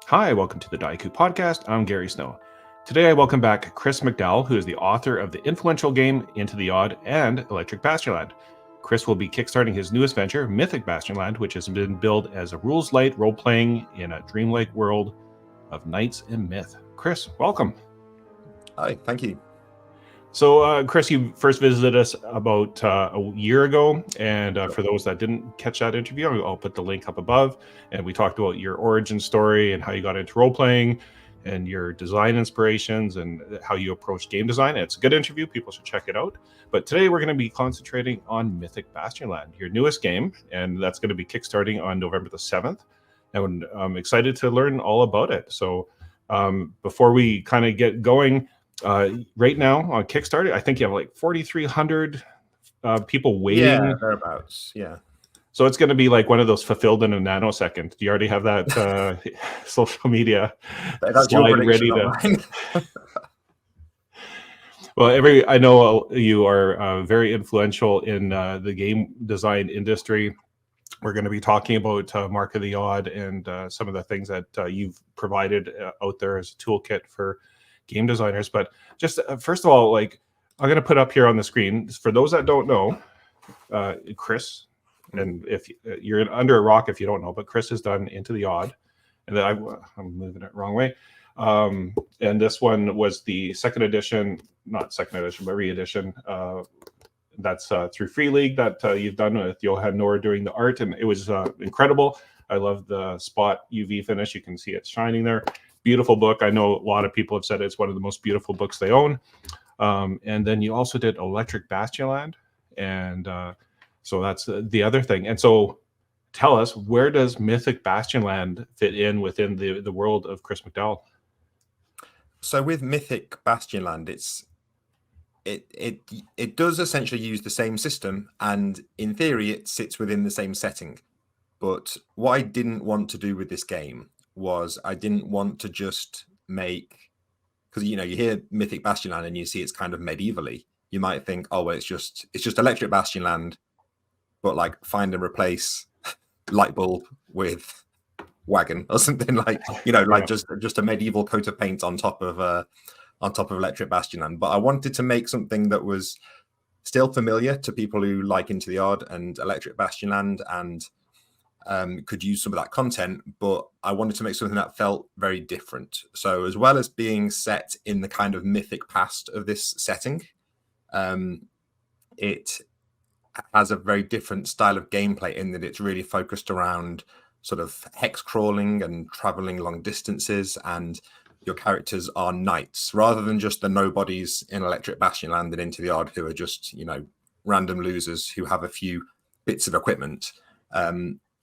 Hi, welcome to the Dieku podcast. I'm Gary Snow. Today I welcome back Chris McDowall, who is the author of the influential game Into the Odd and Electric Bastionland. Chris will be kickstarting his newest venture, Mythic Bastionland, which has been billed as a rules-light role-playing in a dreamlike world of knights and myth. Chris, welcome. Hi, thank you. So, Chris, you first visited us about a year ago, and for those that didn't catch that interview, I'll put the link up above, and we talked about your origin story and how you got into role-playing and your design inspirations and how you approach game design. It's a good interview. People should check it out. But today we're going to be concentrating on Mythic Bastionland, your newest game, and that's going to be kickstarting on November the 7th. And I'm excited to learn all about it. So before we kind of get going, right now on Kickstarter, I think you have like 4,300 people waiting. Yeah, thereabouts. Yeah. So it's going to be like one of those fulfilled in a nanosecond. Do you already have that social media slide ready to? Well, I know you are very influential in the game design industry. We're going to be talking about Mark of the Odd and some of the things that you've provided out there as a toolkit for game designers. But just first of all, like I'm going to put up here on the screen for those that don't know, Chris, and if you're under a rock if you don't know, but Chris has done Into the Odd, and then I'm moving it wrong way. And this one was the second edition, not second edition, but re-edition. That's through Free League that you've done with Johan Noor doing the art, and it was incredible. I love the spot UV finish. You can see it shining there. Beautiful book. I know a lot of people have said it's one of the most beautiful books they own. And then you also did Electric Bastionland, and so that's the other thing. And so tell us, where does Mythic Bastionland fit in within the world of Chris McDowall? So with Mythic Bastionland, it does essentially use the same system, and in theory it sits within the same setting. But what I didn't want to do with this game was I didn't want to just make, because you hear Mythic Bastionland and you see it's kind of medievally. You might think, oh well, it's just Electric Bastionland, but like find and replace light bulb with wagon or something like like just a medieval coat of paint on top of Electric Bastionland. But I wanted to make something that was still familiar to people who like Into the Odd and Electric Bastionland and could use some of that content, but I wanted to make something that felt very different. So as well as being set in the kind of mythic past of this setting, it has a very different style of gameplay in that it's really focused around sort of hex crawling and traveling long distances, and your characters are knights rather than just the nobodies in Electric Bastionland and Into the Odd who are just random losers who have a few bits of equipment.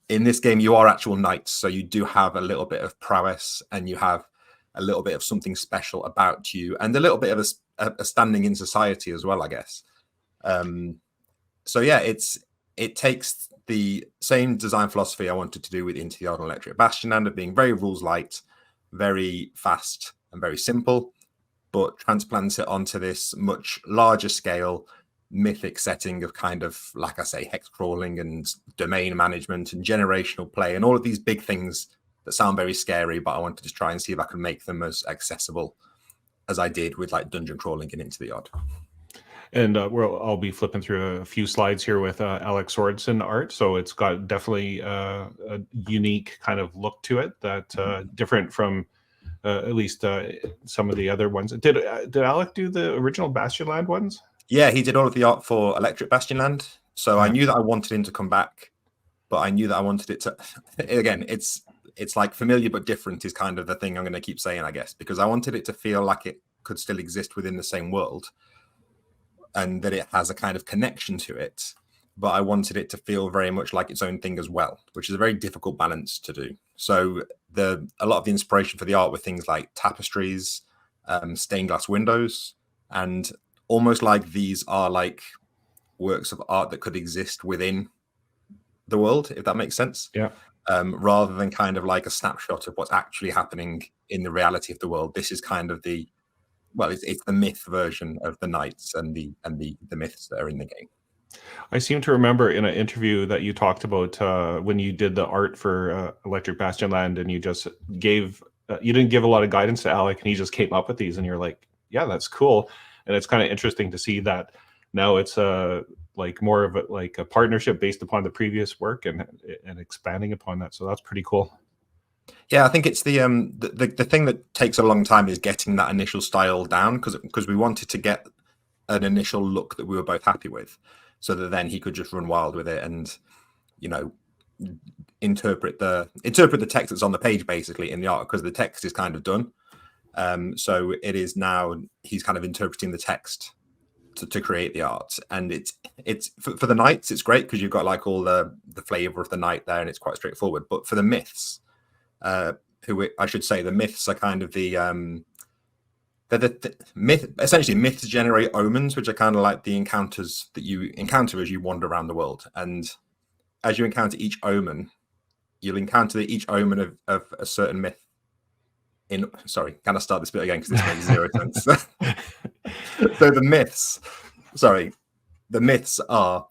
In this game, you are actual knights, so you do have a little bit of prowess, and you have a little bit of something special about you, and a little bit of a standing in society as well, I guess. So yeah, it takes the same design philosophy I wanted to do with Into the Odd and Electric Bastionland of being very rules light, very fast, and very simple, but transplants it onto this much larger scale mythic setting of kind of, like I say, hex crawling and domain management and generational play and all of these big things that sound very scary, but I wanted to try and see if I could make them as accessible as I did with like dungeon crawling and Into the Odd. And I'll be flipping through a few slides here with Alex Sorensen art, so it's got definitely a unique kind of look to it that different from at least some of the other ones. Did Alec do the original Bastionland ones? Yeah, he did all of the art for Electric Bastionland. So I knew that I wanted him to come back, but I knew that I wanted it to, again, it's like familiar but different is kind of the thing I'm going to keep saying, I guess, because I wanted it to feel like it could still exist within the same world and that it has a kind of connection to it. But I wanted it to feel very much like its own thing as well, which is a very difficult balance to do. So a lot of the inspiration for the art were things like tapestries, stained glass windows, and almost like these are like works of art that could exist within the world, if that makes sense. Yeah. Rather than kind of like a snapshot of what's actually happening in the reality of the world. This is kind of it's the myth version of the knights and the myths that are in the game. I seem to remember in an interview that you talked about when you did the art for Electric Bastionland, and you just gave you didn't give a lot of guidance to Alec, and he just came up with these, and you're like, yeah, that's cool. And it's kind of interesting to see that now it's like more of a partnership based upon the previous work and expanding upon that. So that's pretty cool. Yeah, I think it's the thing that takes a long time is getting that initial style down, because we wanted to get an initial look that we were both happy with, so that then he could just run wild with it and, you know, interpret the text that's on the page basically in the art, because the text is kind of done. So it is now he's kind of interpreting the text to create the art. And it's for the knights, it's great because you've got like all the flavor of the knight there, and it's quite straightforward. But for the myths, I should say the myths are kind of the myth. Essentially, myths generate omens, which are kind of like the encounters that you encounter as you wander around the world. And as you encounter each omen, you'll encounter each omen of a certain myth. Sorry, can I start this bit again, because this makes zero sense. So the myths are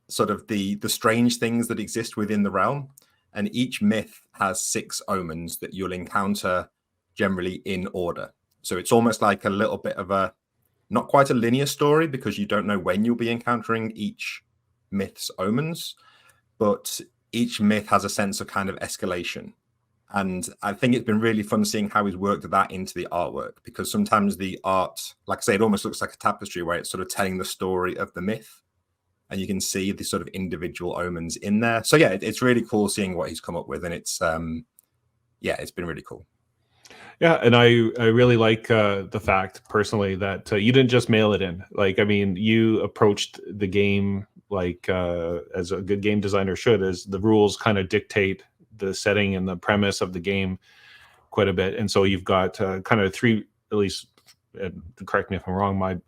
sort of the strange things that exist within the realm, and each myth has 6 omens that you'll encounter generally in order. So it's almost like a little bit of a, not quite a linear story, because you don't know when you'll be encountering each myth's omens, but each myth has a sense of kind of escalation. And I think it's been really fun seeing how he's worked that into the artwork, because sometimes the art, like I say, it almost looks like a tapestry where it's sort of telling the story of the myth, and you can see the sort of individual omens in there. So yeah, it's really cool seeing what he's come up with, and it's it's been really cool. Yeah, and I really like the fact personally that you didn't just mail it in. Like, I mean, you approached the game like as a good game designer should, as the rules kind of dictate the setting and the premise of the game quite a bit. And so you've got kind of 3, at least, correct me if I'm wrong,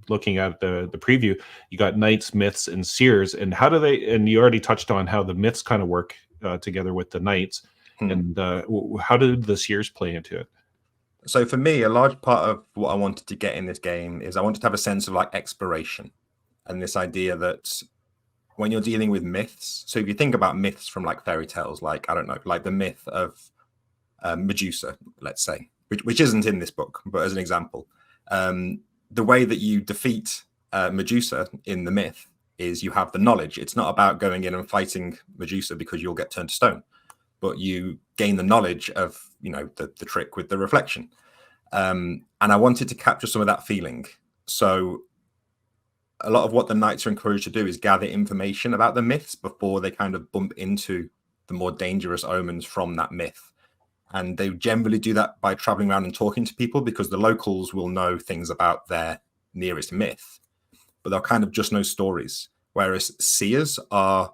looking at the preview, you got knights, myths, and seers. And how do they, and you already touched on how the myths kind of work together with the knights. And how did the seers play into it? So for me, a large part of what I wanted to get in this game is I wanted to have a sense of like exploration, and this idea that when you're dealing with myths, so if you think about myths from like fairy tales, like, I don't know, like the myth of Medusa, let's say, which isn't in this book, but as an example, the way that you defeat Medusa in the myth is you have the knowledge. It's not about going in and fighting Medusa because you'll get turned to stone, but you gain the knowledge of, you know, the trick with the reflection. And I wanted to capture some of that feeling. So a lot of what the knights are encouraged to do is gather information about the myths before they kind of bump into the more dangerous omens from that myth. And they generally do that by traveling around and talking to people, because the locals will know things about their nearest myth, but they'll kind of just know stories. Whereas seers are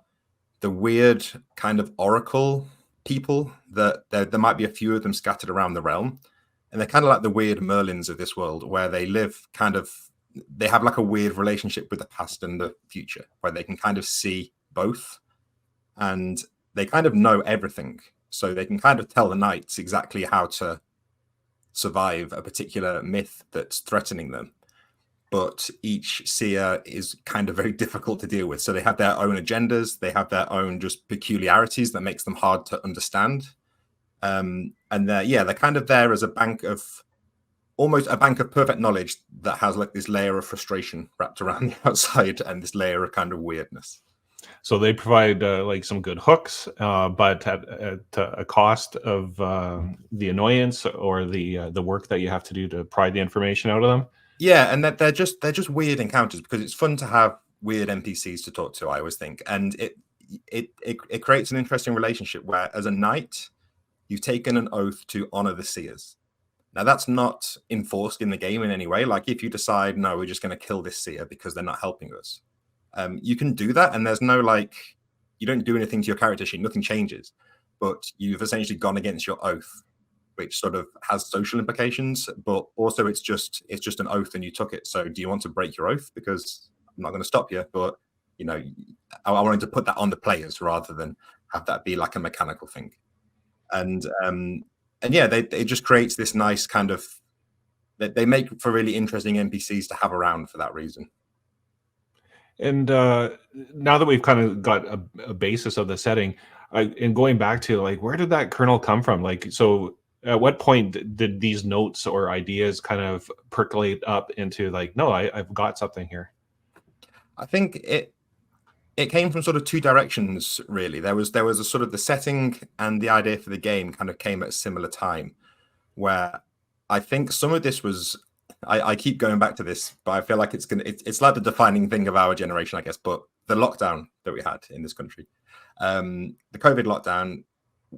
the weird kind of oracle people that there might be a few of them scattered around the realm. And they're kind of like the weird Merlins of this world, where they live kind of, they have like a weird relationship with the past and the future, where they can kind of see both, and they kind of know everything. So they can kind of tell the knights exactly how to survive a particular myth that's threatening them. But each seer is kind of very difficult to deal with. So they have their own agendas. They have their own just peculiarities that makes them hard to understand. And they're kind of there as a bank of, almost a bank of perfect knowledge that has like this layer of frustration wrapped around the outside and this layer of kind of weirdness. So they provide like some good hooks, but at a cost of the annoyance or the work that you have to do to pry the information out of them. Yeah, and that they're just weird encounters, because it's fun to have weird NPCs to talk to, I always think, and it creates an interesting relationship where, as a knight, you've taken an oath to honor the seers. Now, that's not enforced in the game in any way. Like, if you decide, no, we're just going to kill this seer because they're not helping us, you can do that, and there's no, like, you don't do anything to your character sheet, nothing changes, but you've essentially gone against your oath, which sort of has social implications, but also it's just an oath and you took it. So do you want to break your oath? Because I'm not going to stop you, but, you know, I wanted to put that on the players rather than have that be like a mechanical thing. And yeah, it just creates this nice kind of, they make for really interesting NPCs to have around for that reason. And now that we've kind of got a basis of the setting, and going back to like, where did that kernel come from? Like, so at what point did these notes or ideas kind of percolate up into like, no, I've got something here? I think it came from sort of two directions, really. There was a sort of the setting and the idea for the game kind of came at a similar time, where I think some of this was, I keep going back to this, but I feel like it's like the defining thing of our generation, I guess. But the lockdown that we had in this country, the COVID lockdown,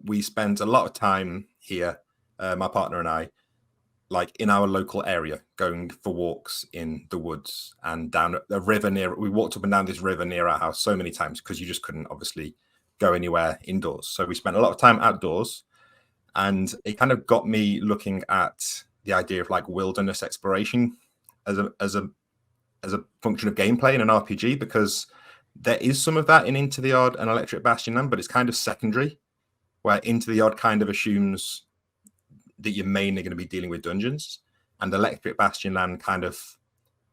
we spent a lot of time here, my partner and I, like in our local area, going for walks in the woods and down a river near. We walked up and down this river near our house so many times because you just couldn't obviously go anywhere indoors. So we spent a lot of time outdoors, and it kind of got me looking at the idea of like wilderness exploration as a function of gameplay in an RPG, because there is some of that in Into the Odd and Electric Bastionland, but it's kind of secondary, where Into the Odd kind of assumes that you're mainly going to be dealing with dungeons, and Electric Bastionland kind of,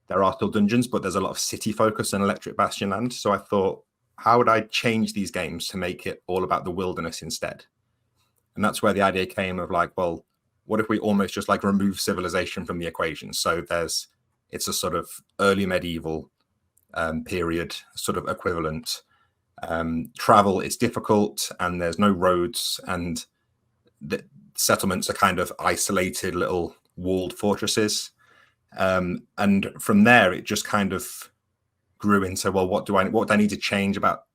there are still dungeons, but there's a lot of city focus in Electric Bastionland. So I thought, how would I change these games to make it all about the wilderness instead? And that's where the idea came of like, well, what if we almost just like remove civilization from the equation? So it's a sort of early medieval period sort of equivalent. Travel is difficult, and there's no roads, and the settlements are kind of isolated little walled fortresses. And from there, it just kind of grew into, well, what do I need to change about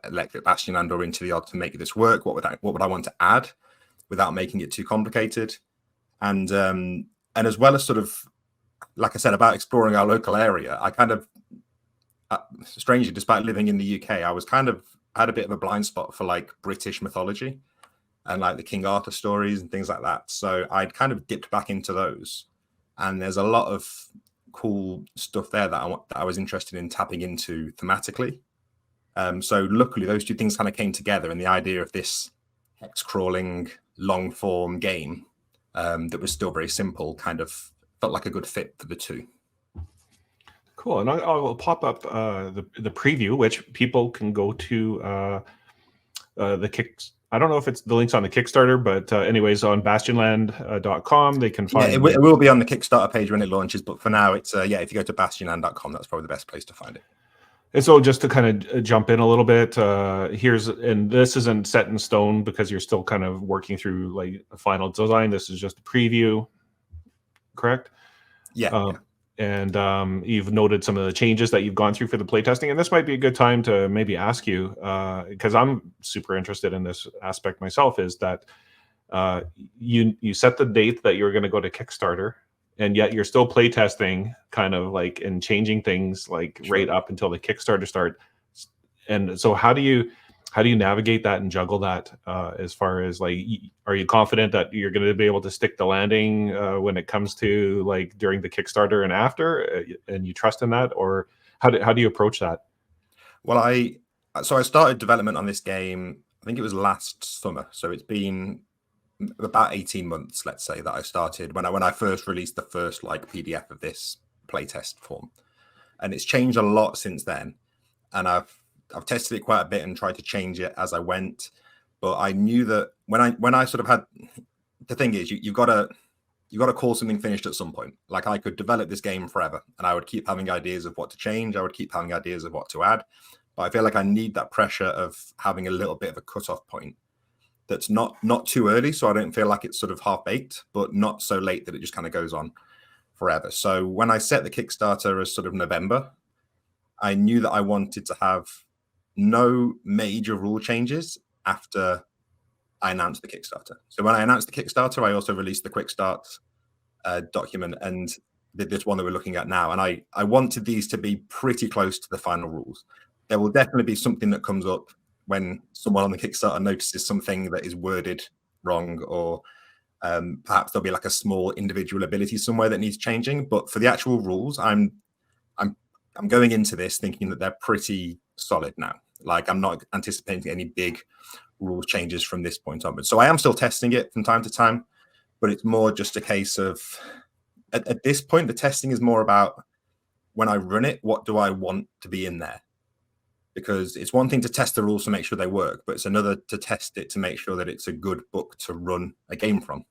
Electric Bastionland or Into the Odd to make this work? What would I want to add without making it too complicated? And as well as sort of, like I said, about exploring our local area, I kind of, strangely, despite living in the UK, I was kind of had a bit of a blind spot for like British mythology and like the King Arthur stories and things like that. So I'd kind of dipped back into those, and there's a lot of cool stuff there that I was interested in tapping into thematically. So luckily, those two things kind of came together, and the idea of this hex crawling long form game that was still very simple kind of felt like a good fit for the two. Cool. And I'll pop up the preview, which people can go to the Kicks. I don't know if it's the links on the Kickstarter, but anyways, on bastionland.com, they can find. Yeah, it will be on the Kickstarter page when it launches, but for now, it's if you go to bastionland.com, that's probably the best place to find it. And so just to kind of jump in a little bit, and this isn't set in stone because you're still kind of working through like a final design. This is just a preview, correct? Yeah. And you've noted some of the changes that you've gone through for the playtesting, and this might be a good time to maybe ask you, because I'm super interested in this aspect myself, is that you set the date that you're going to go to Kickstarter, and yet you're still playtesting kind of like and changing things like right up until the Kickstarter start. And so how do you navigate that and juggle that as far as like, are you confident that you're going to be able to stick the landing when it comes to like during the Kickstarter and after, and you trust in that, or how do you approach that? Well, I started development on this game, I think it was last summer. So it's been about 18 months, let's say, that I started when I first released the first like PDF of this playtest form. And it's changed a lot since then. And I've tested it quite a bit and tried to change it as I went. But I knew that when I sort of had, the thing is, you've got to call something finished at some point. Like I could develop this game forever, and I would keep having ideas of what to change. I would keep having ideas of what to add. But I feel like I need that pressure of having a little bit of a cutoff point that's not too early, so I don't feel like it's sort of half baked, but not so late that it just kind of goes on forever. So when I set the Kickstarter as sort of November, I knew that I wanted to have no major rule changes after I announced the Kickstarter. So when I announced the Kickstarter, I also released the quick start document and this one that we're looking at now. And I wanted these to be pretty close to the final rules. There will definitely be something that comes up when someone on the Kickstarter notices something that is worded wrong, or perhaps there'll be like a small individual ability somewhere that needs changing. But for the actual rules, I'm going into this thinking that they're pretty solid now. Like I'm not anticipating any big rules changes from this point onwards. So I am still testing it from time to time, but it's more just a case of at this point, the testing is more about when I run it, what do I want to be in there? because it's one thing to test the rules to make sure they work, but it's another to test it to make sure that it's a good book to run a game from.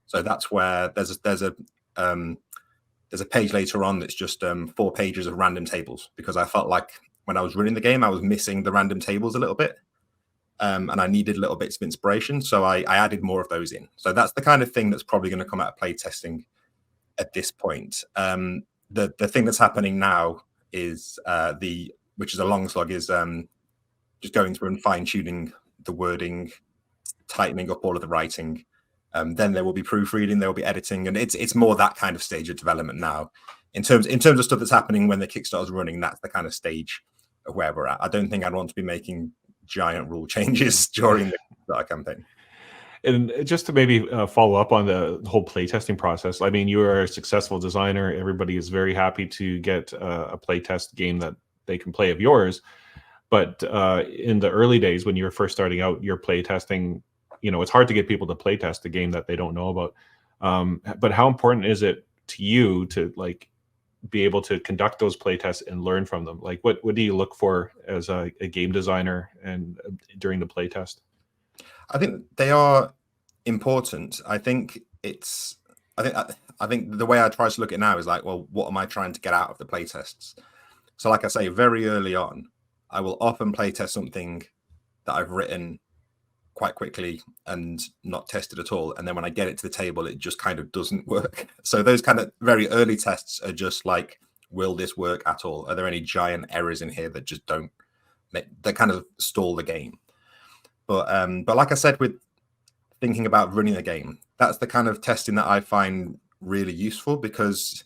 So that's where there's a page later on that's just 4 pages of random tables, because I felt like when I was running the game, I was missing the random tables a little bit. And I needed little bits of inspiration. So I added more of those in. So that's the kind of thing that's probably going to come out of playtesting at this point. The thing that's happening now is which is a long slog, is just going through and fine-tuning the wording, tightening up all of the writing. Then there will be proofreading, there will be editing, and it's more that kind of stage of development now. In terms of stuff that's happening when the Kickstarter's running, that's the kind of stage of where we're at. I don't think I'd want to be making giant rule changes during the Kickstarter campaign. And just to maybe follow up on the whole playtesting process, I mean, you are a successful designer. Everybody is very happy to get a playtest game that they can play of yours. But in the early days, when you were first starting out your playtesting, it's hard to get people to playtest a game that they don't know about. But how important is it to you to be able to conduct those playtests and learn from them? Like, what do you look for as a game designer and during the playtest? I think they are important. I think the way I try to look at it now is like, well, what am I trying to get out of the playtests? So like I say, very early on, I will often playtest something that I've written quite quickly and not tested at all. And then when I get it to the table, it just kind of doesn't work. So those kind of very early tests are just like, will this work at all? Are there any giant errors in here that just that kind of stall the game? But like I said, with thinking about running a game, that's the kind of testing that I find really useful, because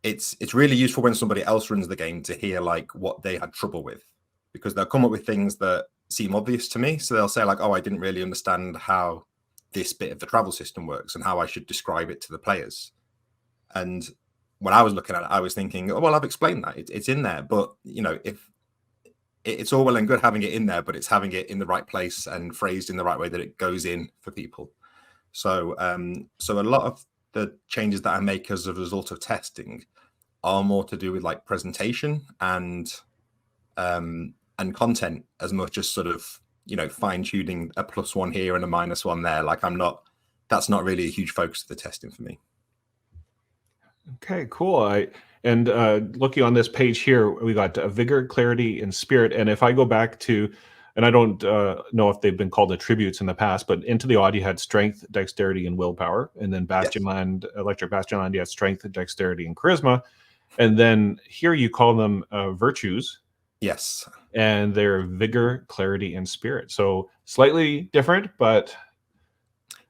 it's really useful when somebody else runs the game to hear like what they had trouble with, because they'll come up with things that seem obvious to me. So they'll say like, oh, I didn't really understand how this bit of the travel system works and how I should describe it to the players. And when I was looking at it, I was thinking, oh, well, I've explained that. It's in there. But, if it's all well and good having it in there, but it's having it in the right place and phrased in the right way that it goes in for people. So a lot of the changes that I make as a result of testing are more to do with like presentation and content, as much as sort of fine tuning a +1 here and a -1 there. Like that's not really a huge focus of the testing for me. Okay, cool. And looking on this page here, we got vigor, clarity, and spirit. And if I go back to, and I don't know if they've been called attributes in the past, but Into the Odd, you had strength, dexterity, and willpower. And then Bastionland, yes. Electric Bastionland, you had strength, dexterity, and charisma. And then here you call them virtues. Yes. And they're vigor, clarity, and spirit. So slightly different, but...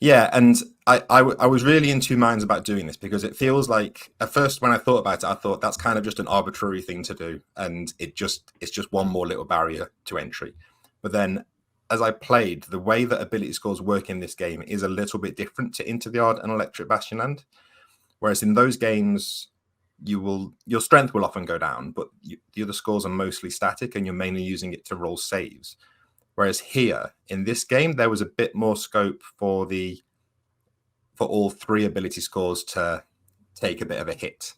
Yeah, and I was really in two minds about doing this, because it feels like, at first when I thought about it, I thought that's kind of just an arbitrary thing to do, and it's just one more little barrier to entry. But then as I played, the way that ability scores work in this game is a little bit different to Into the Odd and Electric Bastionland. Whereas in those games, your strength will often go down, but the other scores are mostly static, and you're mainly using it to roll saves. Whereas here in this game, there was a bit more scope for all 3 ability scores to take a bit of a hit,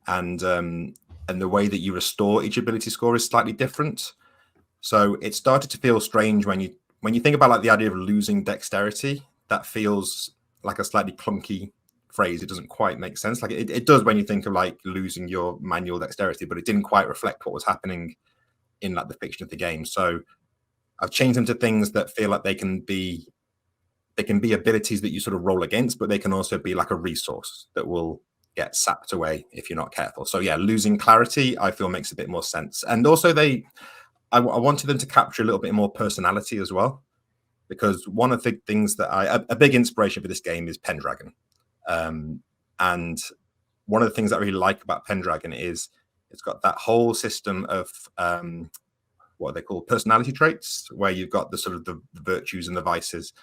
and the way that you restore each ability score is slightly different. So it started to feel strange when you think about like the idea of losing dexterity. That feels like a slightly clunky phrase. It doesn't quite make sense. Like it does when you think of like losing your manual dexterity, but it didn't quite reflect what was happening in like the fiction of the game. So I've changed them to things that feel like they can be abilities that you sort of roll against, but they can also be like a resource that will get sapped away if you're not careful. So yeah, losing clarity, I feel, makes a bit more sense. And also I wanted them to capture a little bit more personality as well, because one of the things that a big inspiration for this game is Pendragon. And one of the things that I really like about Pendragon is it's got that whole system of what they call personality traits, where you've got the sort of the virtues and the vices,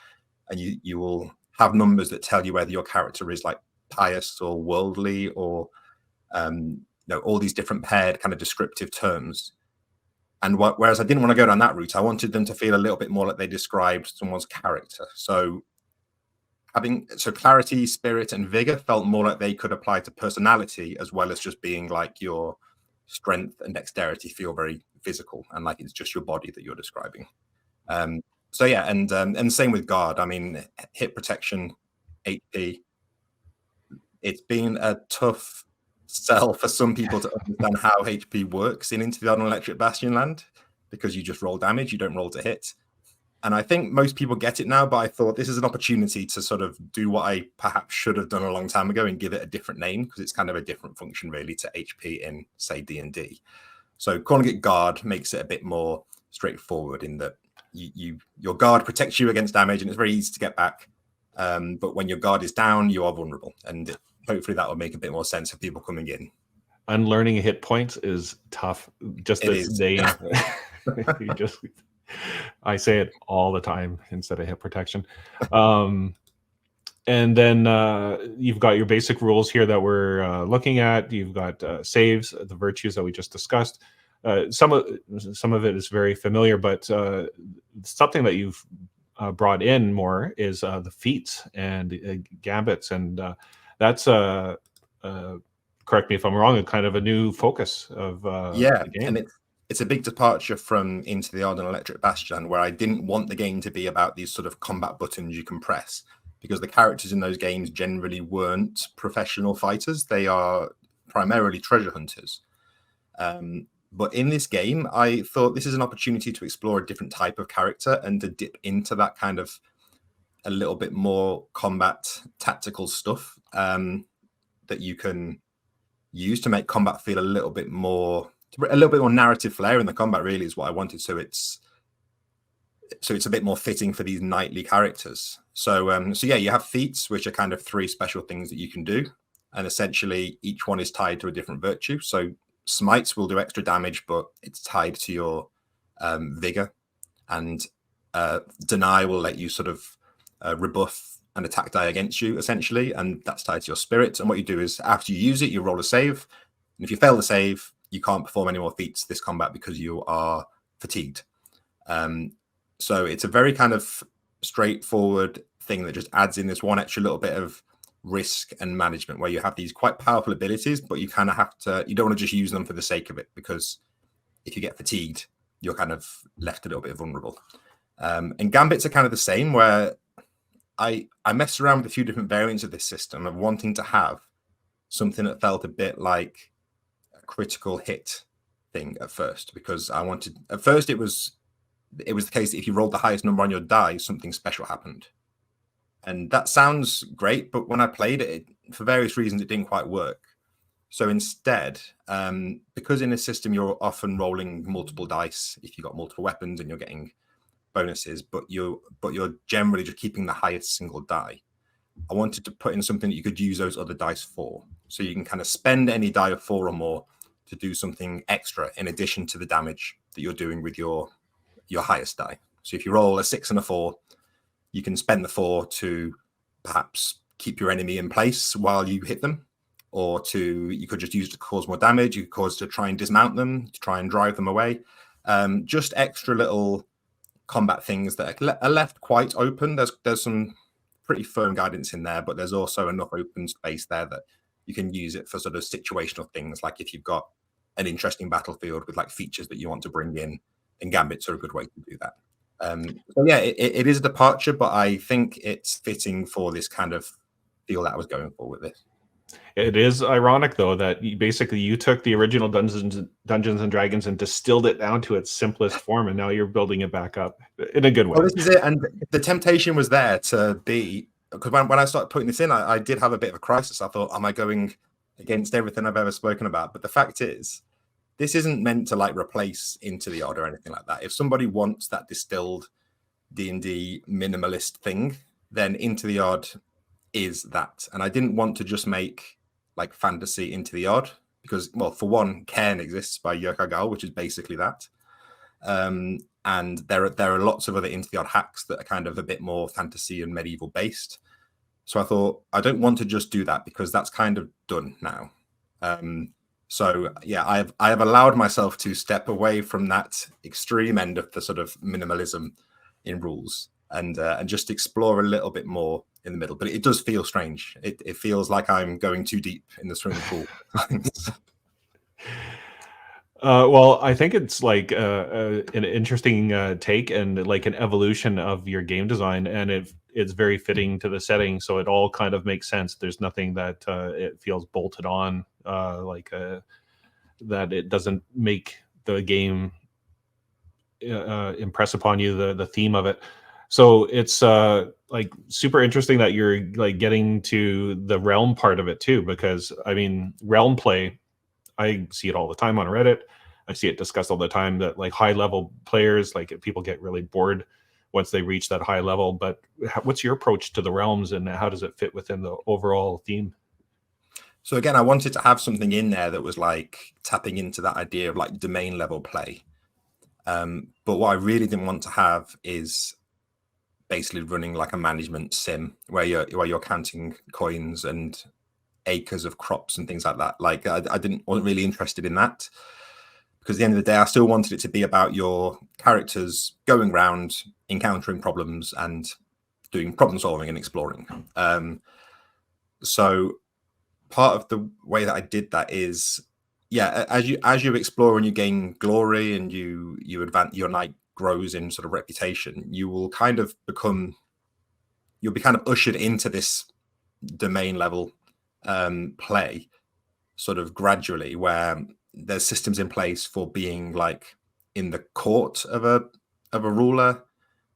and you will have numbers that tell you whether your character is like pious or worldly, or all these different paired kind of descriptive terms. And whereas I didn't want to go down that route, I wanted them to feel a little bit more like they described someone's character. So clarity, spirit, and vigor felt more like they could apply to personality, as well as just being like your strength and dexterity feel very physical and like it's just your body that you're describing. So yeah, and same with guard. I mean, hit protection, HP. It's been a tough sell for some people to understand how HP works in Into the Odd and Electric Bastionland, because you just roll damage, you don't roll to hit. And I think most people get it now, but I thought this is an opportunity to sort of do what I perhaps should have done a long time ago and give it a different name, because it's kind of a different function really to HP in, say, D&D. So calling it guard makes it a bit more straightforward in that your guard protects you against damage and it's very easy to get back. But when your guard is down, you are vulnerable. And hopefully that will make a bit more sense for people coming in. Unlearning hit points is tough. Just this day. I say it all the time instead of hit protection. And then you've got your basic rules here that we're looking at. You've got saves, the virtues that we just discussed. Some of it is very familiar, but something that you've brought in more is the feats and gambits, and that's correct me if I'm wrong, a kind of a new focus of the game. And it's a big departure from Into the Odd and Electric Bastion, where I didn't want the game to be about these sort of combat buttons you can press, because the characters in those games generally weren't professional fighters. They are primarily treasure hunters. But in this game, I thought this is an opportunity to explore a different type of character and to dip into that kind of a little bit more combat tactical stuff that you can use to make combat feel a little bit more narrative flair in the combat, really, is what I wanted. So it's a bit more fitting for these knightly characters. So yeah, you have feats, which are kind of 3 special things that you can do. And essentially each one is tied to a different virtue. So smites will do extra damage, but it's tied to your vigor. And deny will let you sort of rebuff an attack die against you, essentially. And that's tied to your spirit. And what you do is after you use it, you roll a save. And if you fail the save, you can't perform any more feats this combat because you are fatigued. So it's a very kind of straightforward thing that just adds in this one extra little bit of risk and management, where you have these quite powerful abilities, but you kind of have to, you don't want to just use them for the sake of it, because if you get fatigued, you're kind of left a little bit vulnerable. And gambits are kind of the same, where I messed around with a few different variants of this system of wanting to have something that felt a bit like a critical hit thing at first, because at first it was the case that if you rolled the highest number on your die, something special happened. And that sounds great, but when I played it, for various reasons, it didn't quite work. So instead, because in a system you're often rolling multiple dice if you've got multiple weapons and you're getting bonuses, but you're generally just keeping the highest single die, I wanted to put in something that you could use those other dice for. So you can kind of spend any die of 4 or more to do something extra in addition to the damage that you're doing with your highest die. So if you roll a 6 and a 4, you can spend the 4 to perhaps keep your enemy in place while you hit them, or you could just use it to cause more damage. You could cause to try and dismount them, to try and drive them away. Just extra little combat things that are left quite open. There's some pretty firm guidance in there, but there's also enough open space there that you can use it for sort of situational things, like if you've got an interesting battlefield with like features that you want to bring in, and gambits are a good way to do that. So yeah, it is a departure, but I think it's fitting for this kind of feel that I was going for with this. It is ironic, though, that you took the original Dungeons and Dragons and distilled it down to its simplest form, and now you're building it back up in a good way. Well, this is it, and the temptation was there to be, because when I started putting this in, I did have a bit of a crisis. I thought, am I going against everything I've ever spoken about? But the fact is, this isn't meant to like replace Into the Odd or anything like that. If somebody wants that distilled D&D minimalist thing, then Into the Odd is that. And I didn't want to just make like fantasy Into the Odd, because, well, for one, Cairn exists by Yokagal, which is basically that. And there are lots of other Into the Odd hacks that are kind of a bit more fantasy and medieval based. So I thought, I don't want to just do that, because that's kind of done now. So yeah, I have allowed myself to step away from that extreme end of the sort of minimalism in rules and just explore a little bit more in the middle. But it does feel strange. It feels like I'm going too deep in the swimming pool. Well, I think it's like an interesting take and like an evolution of your game design, and it's very fitting to the setting, so it all kind of makes sense. There's nothing that it feels bolted on, that it doesn't make the game impress upon you the theme of it. So it's like super interesting that you're like getting to the realm part of it too, because I mean, realm play, I see it all the time on Reddit. I see it discussed all the time that like high level players, like people get really bored once they reach that high level. But what's your approach to the realms, and how does it fit within the overall theme? So again, I wanted to have something in there that was like tapping into that idea of like domain level play. But what I really didn't want to have is basically running like a management sim where you're counting coins and acres of crops and things like that. Like wasn't really interested in that, because at the end of the day, I still wanted it to be about your characters going around, encountering problems and doing problem solving and exploring. So part of the way that I did that is, yeah, as you explore and you gain glory and you advance, your knight grows in sort of reputation, you'll be kind of ushered into this domain level play sort of gradually, where there's systems in place for being like in the court of a ruler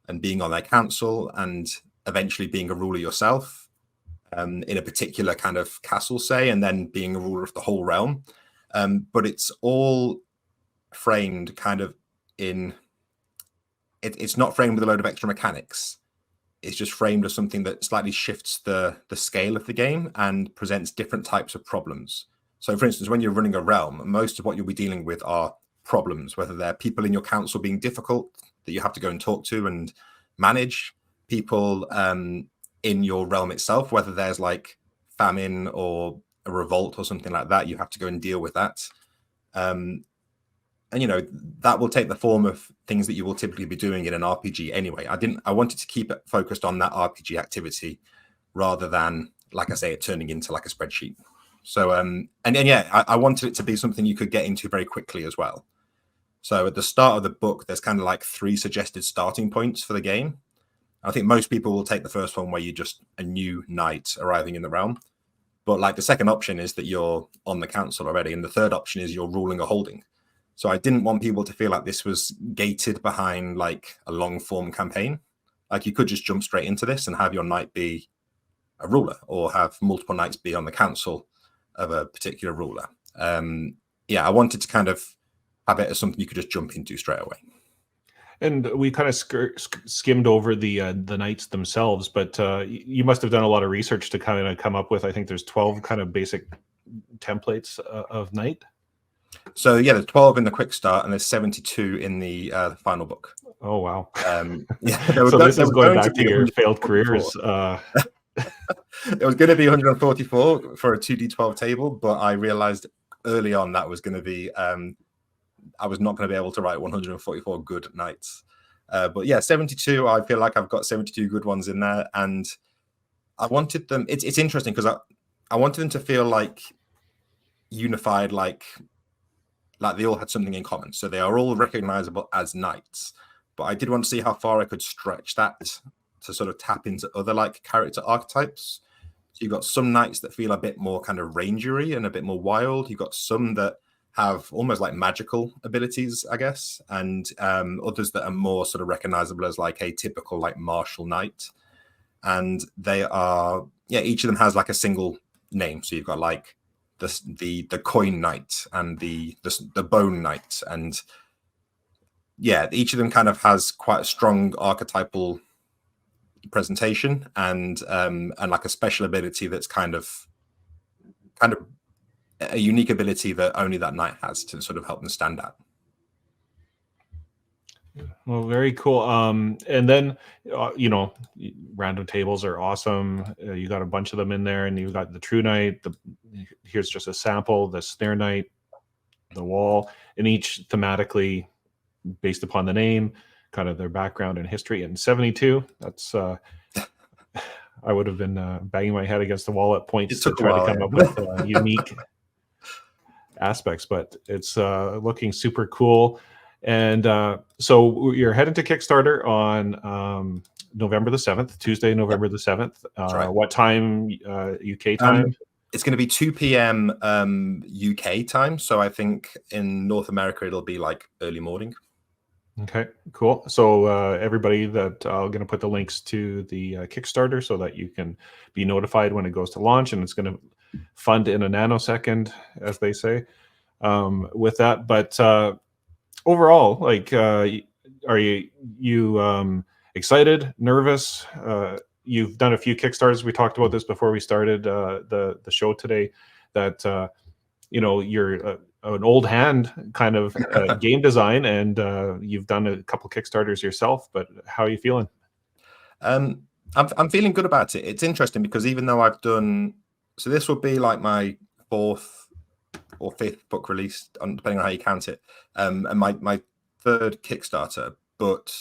and being on their council and eventually being a ruler yourself in a particular kind of castle, say, and then being a ruler of the whole realm. But it's all framed kind of in it's not framed with a load of extra mechanics. It's just framed as something that slightly shifts the scale of the game and presents different types of problems. So, for instance, when you're running a realm, most of what you'll be dealing with are problems, whether they're people in your council being difficult that you have to go and talk to and manage, people in your realm itself, whether there's like famine or a revolt or something like that, you have to go and deal with that. And, you know, that will take the form of things that you will typically be doing in an RPG anyway. I wanted to keep it focused on that RPG activity rather than, like I say, it turning into like a spreadsheet. So, and yeah, I wanted it to be something you could get into very quickly as well. So at the start of the book, there's kind of like 3 suggested starting points for the game. I think most people will take the first one where you're just a new knight arriving in the realm. But like the second option is that you're on the council already. And the third option is you're ruling a holding. So I didn't want people to feel like this was gated behind like a long form campaign. Like you could just jump straight into this and have your knight be a ruler, or have multiple knights be on the council of a particular ruler. Yeah, I wanted to kind of have it as something you could just jump into straight away. And we kind of skimmed over the knights themselves, but you must have done a lot of research to kind of come up with, I think there's 12 kind of basic templates of knight. So yeah, there's 12 in the quick start and there's 72 in the final book. Oh wow! Yeah, so this is going back to your failed careers. It was going to be 144 for a 2d12 table, but I realized early on that was going to be I was not going to be able to write 144 good knights. But yeah, 72. I feel like I've got 72 good ones in there, and I wanted them. It's interesting because I wanted them to feel like unified, like they all had something in common. So they are all recognizable as knights. But I did want to see how far I could stretch that to sort of tap into other like character archetypes. So you've got some knights that feel a bit more kind of rangery and a bit more wild. You've got some that have almost like magical abilities, I guess, and others that are more sort of recognizable as like a typical like martial knight. And they are, yeah, each of them has like a single name. So you've got like the coin knight and the bone knight, and yeah, each of them kind of has quite a strong archetypal presentation and like a special ability that's kind of a unique ability that only that knight has to sort of help them stand out. Well, very cool. And then, you know, random tables are awesome. You got a bunch of them in there, and you've got the True Knight. Here's just a sample, the Snare Knight, the Wall, and each thematically based upon the name, kind of their background and history. And 72, that's, I would have been banging my head against the wall at points to try to come up with unique. aspects, but it's looking super cool. And so you're heading to Kickstarter on November the 7th, Tuesday, November the 7th. That's right. What time, UK time? It's going to be 2 p.m. UK time. So I think in North America, it'll be like early morning. Okay, cool. So everybody that I'm going to put the links to the Kickstarter so that you can be notified when it goes to launch, and it's going to fund in a nanosecond, as they say, with that. But overall, like, are you excited, nervous? You've done a few Kickstarters. We talked about this before we started the show today, that you're an old hand kind of game design, and you've done a couple Kickstarters yourself. But how are you feeling? I'm feeling good about it. It's interesting because even though I've done, so this will be like my 4th or 5th book release, depending on how you count it, and my 3rd Kickstarter. But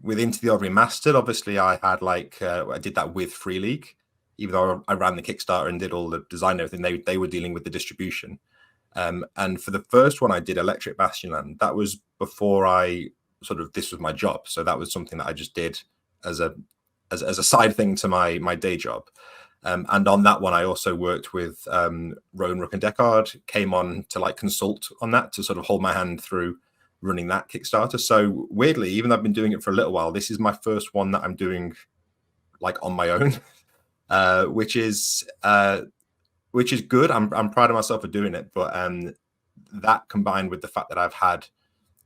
with Into the Odd Remastered, obviously I had I did that with Free League, even though I ran the Kickstarter and did all the design and everything. They were dealing with the distribution. And for the first one I did, Mythic Bastionland, that was before this was my job. So that was something that I just did as a side thing to my day job. And on that one, I also worked with Rowan Rook and Deckard, came on to consult on that, to sort of hold my hand through running that Kickstarter. So weirdly, even though I've been doing it for a little while, this is my first one that I'm doing on my own, which is good. I'm proud of myself for doing it. But that combined with the fact that I've had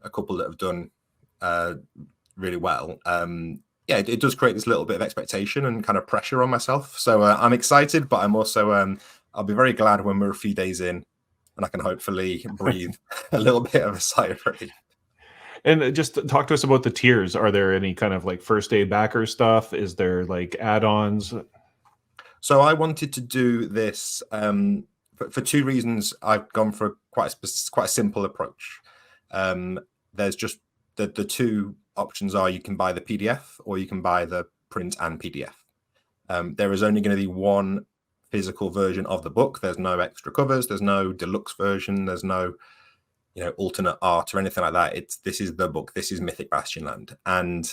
a couple that have done really well, it does create this little bit of expectation and kind of pressure on myself. So I'm excited, but I'm also I'll be very glad when we're a few days in and I can hopefully breathe a little bit of a sigh of relief. And just talk to us about the tiers. Are there any kind of first day backer stuff? Is there add-ons? So I wanted to do this for 2 reasons. I've gone for quite a simple approach. There's just the 2 options are you can buy the PDF or you can buy the print and PDF. There is only going to be one physical version of the book. There's no extra covers. There's no deluxe version. There's no alternate art or anything like that. This is the book. This is Mythic Bastionland, and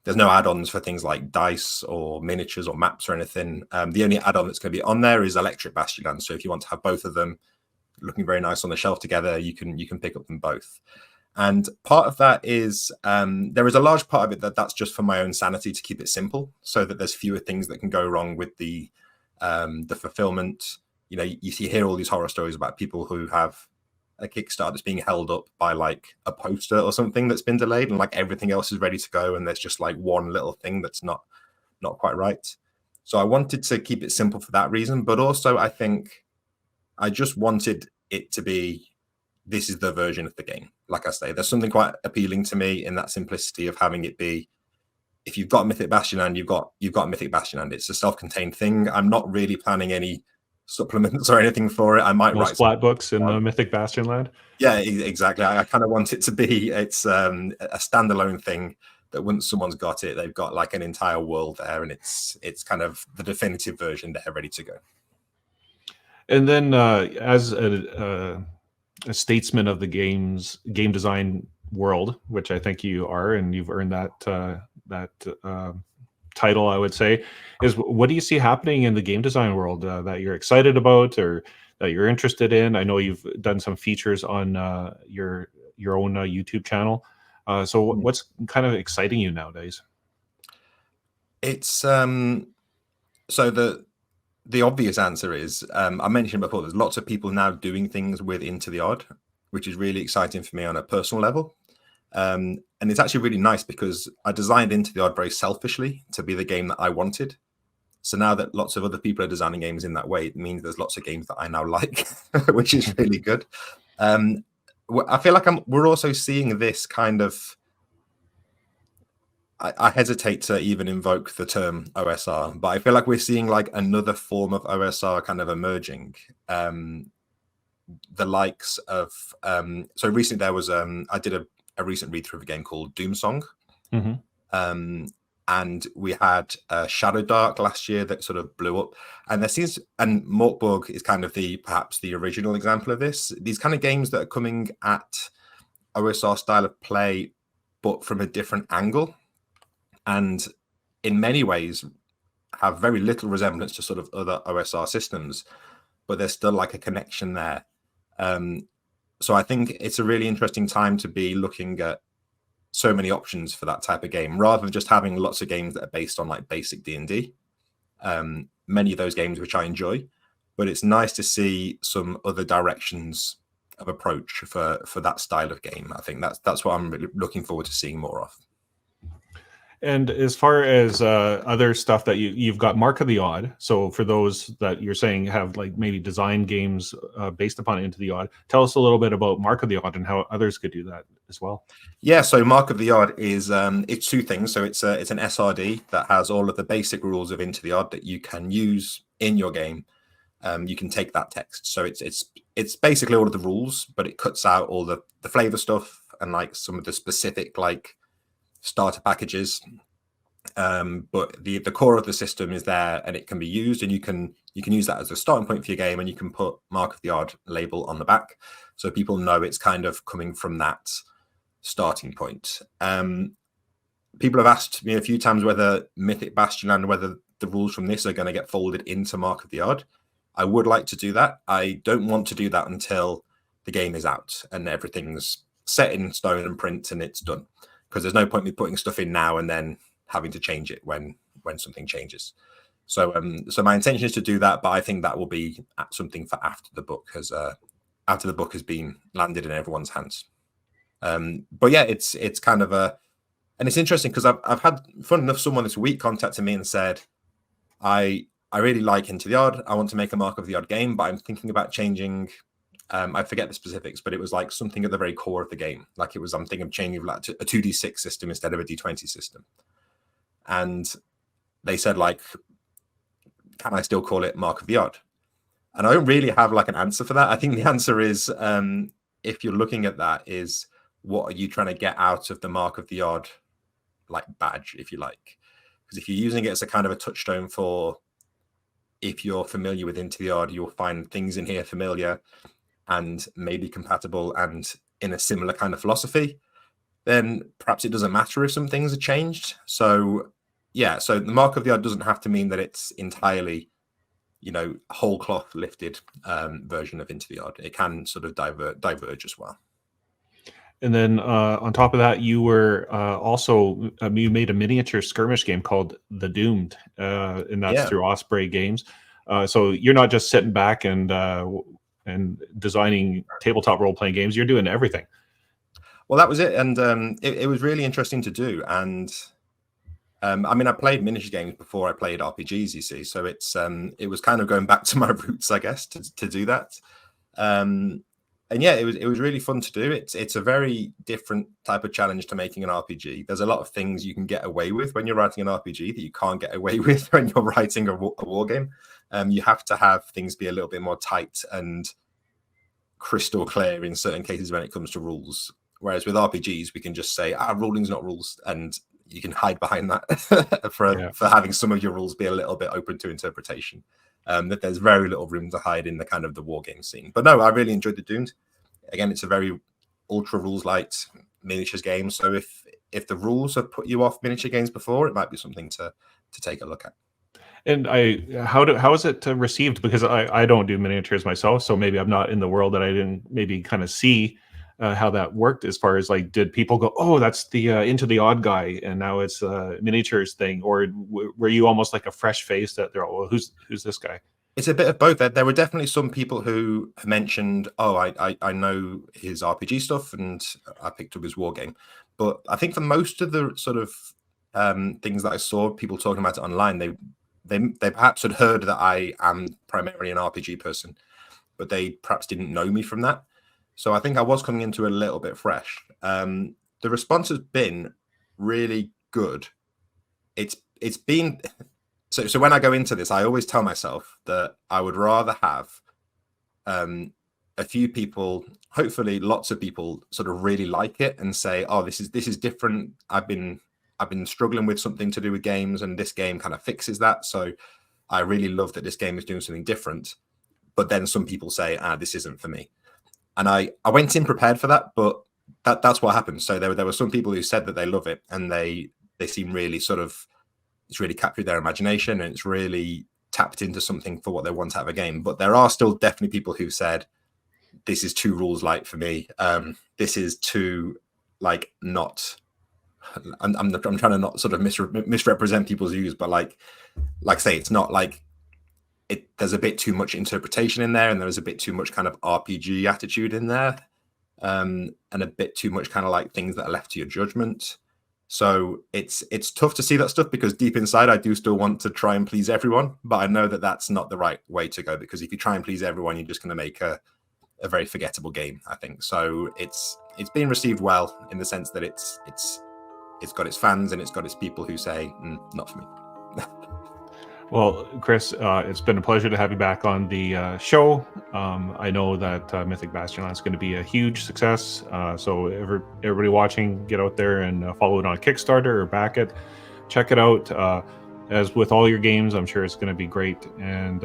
there's no add-ons for things like dice or miniatures or maps or anything. The only add-on that's going to be on there is Mythic Bastionland. So if you want to have both of them looking very nice on the shelf together, you can pick up them both. And part of that is there is a large part of it that's just for my own sanity, to keep it simple, so that there's fewer things that can go wrong with the fulfillment. You hear all these horror stories about people who have a Kickstarter that's being held up by a poster or something that's been delayed, and everything else is ready to go, and there's just one little thing that's not quite right. So I wanted to keep it simple for that reason, but also I think I just wanted it to be, this is the version of the game. Like I say, there's something quite appealing to me in that simplicity of having it be, if you've got Mythic Bastionland, you've got Mythic Bastionland. It's a self-contained thing. I'm not really planning any supplements or anything for it. I might write splat books in the Mythic Bastionland. Yeah, exactly. I kind of want it to be, it's a standalone thing that once someone's got it, they've got an entire world there, and it's kind of the definitive version. They're ready to go. And then as a statesman of the game design world, which I think you are, and you've earned that title, I would say, is what do you see happening in the game design world that you're excited about or that you're interested in? I know you've done some features on your own YouTube channel. So what's kind of exciting you nowadays? It's so the obvious answer is, I mentioned before, there's lots of people now doing things with Into the Odd, which is really exciting for me on a personal level. And it's actually really nice because I designed Into the Odd very selfishly to be the game that I wanted. So now that lots of other people are designing games in that way, it means there's lots of games that I now like, which is really good. I feel like we're also seeing this kind of, I hesitate to even invoke the term OSR, but I feel like we're seeing another form of OSR kind of emerging. The likes of, so recently there was, I did a recent read through of a game called Doomsong. Mm-hmm. and we had Shadow Dark last year that sort of blew up. And and Morkborg is kind of perhaps the original example of this. These kind of games that are coming at OSR style of play, but from a different angle, and in many ways have very little resemblance to sort of other OSR systems, but there's still like a connection there. So I think it's a really interesting time to be looking at so many options for that type of game, rather than just having lots of games that are based on like basic D&D. Many of those games which I enjoy, but it's nice to see some other directions of approach for that style of game. I think that's what I'm really looking forward to seeing more of. And as far as other stuff that you've got Mark of the Odd. So for those that you're saying have like maybe design games based upon Into the Odd, tell us a little bit about Mark of the Odd and how others could do that as well. Yeah, so Mark of the Odd is it's two things. So it's an SRD that has all of the basic rules of Into the Odd that you can use in your game. You can take that text. So it's basically all of the rules, but it cuts out all the flavor stuff and like some of the specific like starter packages, but the core of the system is there and it can be used, and you can use that as a starting point for your game, and you can put Mark of the Odd label on the back so people know it's kind of coming from that starting point. People have asked me a few times whether Mythic Bastionland, whether the rules from this are going to get folded into Mark of the Odd. I would like to do that. I don't want to do that until the game is out and everything's set in stone and print and it's done, because there's no point me putting stuff in now and then having to change it when something changes. So my intention is to do that, but I think that will be something for after the book has been landed in everyone's hands. But yeah, it's kind of and it's interesting because I've had fun enough. Someone this week contacted me and said, I really like Into the Odd. I want to make a Mark of the Odd game, but I'm thinking about changing. I forget the specifics, but it was like something at the very core of the game. Like I'm thinking of changing like to a 2d6 system instead of a d20 system. And they said, like, can I still call it Mark of the Odd? And I don't really have like an answer for that. I think the answer is, if you're looking at that, is what are you trying to get out of the Mark of the Odd, like badge, if you like? Because if you're using it as a kind of a touchstone for, if you're familiar with Into the Odd, you'll find things in here familiar and maybe compatible and in a similar kind of philosophy, then perhaps it doesn't matter if some things are changed. So yeah, so the Mark of the Odd doesn't have to mean that it's entirely, whole cloth lifted version of Into the Odd. It can sort of diverge as well. And then on top of that, you were also you made a miniature skirmish game called The Doomed, and that's through Osprey Games. So you're not just sitting back and designing tabletop role-playing games. You're doing everything. Well, that was it, and it was really interesting to do. And I mean, I played miniature games before I played RPGs, you see. So it was kind of going back to my roots, I guess, to do that. And yeah, it was really fun to do. It's a very different type of challenge to making an RPG. There's a lot of things you can get away with when you're writing an RPG that you can't get away with when you're writing a war game. You have to have things be a little bit more tight and crystal clear in certain cases when it comes to rules. Whereas with RPGs, we can just say, ruling's not rules, and you can hide behind that for having some of your rules be a little bit open to interpretation. That there's very little room to hide in the kind of the war game scene. But no, I really enjoyed The Doomed. Again, it's a very ultra rules light miniatures game. So if the rules have put you off miniature games before, it might be something to take a look at. And how is it received? Because I don't do miniatures myself, so maybe I'm not in the world that I didn't maybe kind of see how that worked. As far as like, did people go, oh, that's the Into the Odd guy, and now it's a miniatures thing, or were you almost like a fresh face that they're all, well, who's this guy? It's a bit of both. There were definitely some people who mentioned, oh, I know his RPG stuff and I picked up his war game. But I think for most of the sort of things that I saw people talking about it online, they perhaps had heard that I am primarily an RPG person, but they perhaps didn't know me from that. So I think I was coming into a little bit fresh. The response has been really good. It's been so when I go into this, I always tell myself that I would rather have a few people, hopefully lots of people, sort of really like it and say, oh, this is different. I've been I've been struggling with something to do with games, and this game kind of fixes that. So I really love that this game is doing something different. But then some people say, this isn't for me. And I went in prepared for that, but that's what happened. So there were some people who said that they love it, and they seem really it's really captured their imagination, and it's really tapped into something for what they want out of a game. But there are still definitely people who said, this is too rules light for me. This is too not. I'm trying to not sort of misrepresent people's views, but like I say, it's not there's a bit too much interpretation in there, and there's a bit too much kind of RPG attitude in there, and a bit too much kind of things that are left to your judgment. So it's tough to see that stuff, because deep inside I do still want to try and please everyone, but I know that that's not the right way to go, because if you try and please everyone, you're just going to make a very forgettable game, I think. So it's being received well, in the sense that it's got its fans and it's got its people who say, not for me. Well, Chris, it's been a pleasure to have you back on the show. I know that Mythic Bastionland is going to be a huge success. So everybody watching, get out there and follow it on Kickstarter or back it. Check it out. As with all your games, I'm sure it's going to be great. And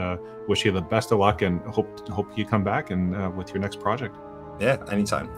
wish you the best of luck, and hope you come back and with your next project. Yeah, anytime.